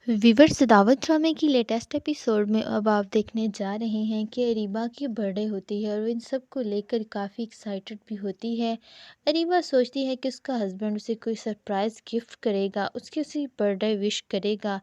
Viewers दावत ड्रामे की लेटेस्ट एपिसोड में अब आप देखने जा रहे हैं कि अरीबा की बर्थडे होती है और इन सब को लेकर काफ़ी एक्साइटेड भी होती है। अरीबा सोचती है कि उसका हस्बैंड उसे कोई सरप्राइज़ गिफ्ट करेगा, उसकी उसी बर्थडे विश करेगा।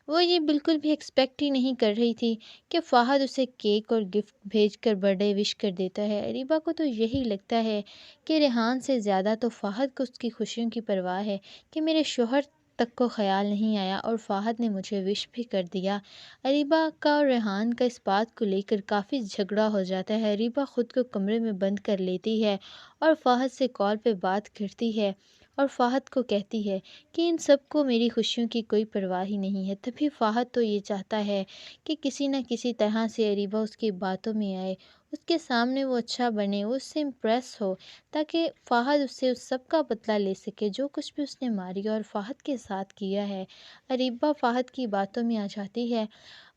वो ये बिल्कुल भी एक्सपेक्ट ही नहीं कर रही थी कि फ़ाहद उसे केक और गिफ्ट भेजकर बर्थडे विश कर देता है। अरीबा को तो यही लगता है कि रेहान से ज़्यादा तो फ़ाहद को उसकी खुशियों की परवाह है कि मेरे शोहर तक को ख़्याल नहीं आया और फ़ाहद ने मुझे विश भी कर दिया। अरीबा का और रेहान का इस बात को लेकर काफ़ी झगड़ा हो जाता है। अरीबा ख़ुद को कमरे में बंद कर लेती है और फ़ाहद से कॉल पे बात करती है और फ़ाहद को कहती है कि इन सब को मेरी खुशियों की कोई परवाह ही नहीं है। तभी फ़ाहद तो ये चाहता है कि किसी न किसी तरह से अरीबा उसकी बातों में आए, उसके सामने वो अच्छा बने, वो उससे इम्प्रेस हो, ताकि फ़ाहद उससे उस सब का बदला ले सके जो कुछ भी उसने मारिया और फ़ाहद के साथ किया है। अरीबा फ़ाहद की बातों में आ जाती है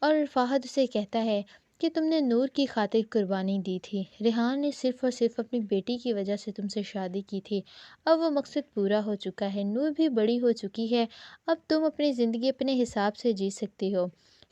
और फ़ाहद उसे कहता है कि तुमने नूर की खातिर कुर्बानी दी थी। रेहान ने सिर्फ़ और सिर्फ़ अपनी बेटी की वजह से तुमसे शादी की थी। अब वो मकसद पूरा हो चुका है, नूर भी बड़ी हो चुकी है, अब तुम अपनी ज़िंदगी अपने हिसाब से जी सकती हो।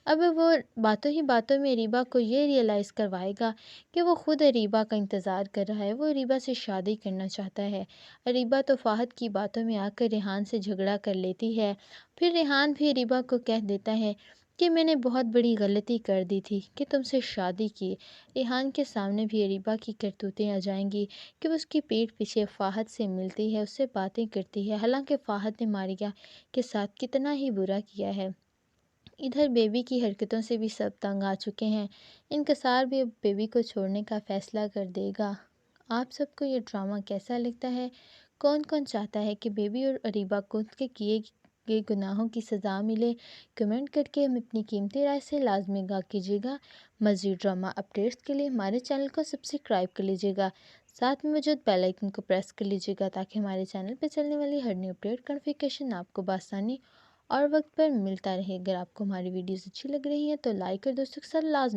अब वो बातों ही बातों में अरीबा को ये रियलाइज़ करवाएगा कि वो ख़ुद अरीबा का इंतज़ार कर रहा है, वो अरीबा से शादी करना चाहता है। अरीबा तो फ़ाहद की बातों में आकर रेहान से झगड़ा कर लेती है। फिर रेहान भी अरीबा को कह देता है कि मैंने बहुत बड़ी गलती कर दी थी कि तुमसे शादी की। रेहान के सामने भी अरीबा की करतूतें आ जाएंगी कि वो उसकी पीठ पीछे फ़ाहद से मिलती है, उससे बातें करती है, हालांकि फ़ाहद ने मारिया के साथ कितना ही बुरा किया है। इधर बेबी की हरकतों से भी सब तंग आ चुके हैं। इनकसार भी अब बेबी को छोड़ने का फ़ैसला कर देगा। आप सबको ये ड्रामा कैसा लगता है? कौन कौन चाहता है कि बेबी और अरीबा को उनके किए गए गुनाहों की सज़ा मिले? कमेंट करके हमें अपनी कीमती राय से लाजमी आगाह कीजिएगा। मज़ीद ड्रामा अपडेट्स के लिए हमारे चैनल को सब्सक्राइब कर लीजिएगा। साथ में मौजूद बेल आइकन को प्रेस कर लीजिएगा ताकि हमारे चैनल पर चलने वाली हर न्यू अपडेट का नोटिफिकेशन आपको बआसानी और वक्त पर मिलता रहे। अगर आपको हमारी वीडियोस अच्छी लग रही हैं तो लाइक और दोस्तों के साथ लाजमी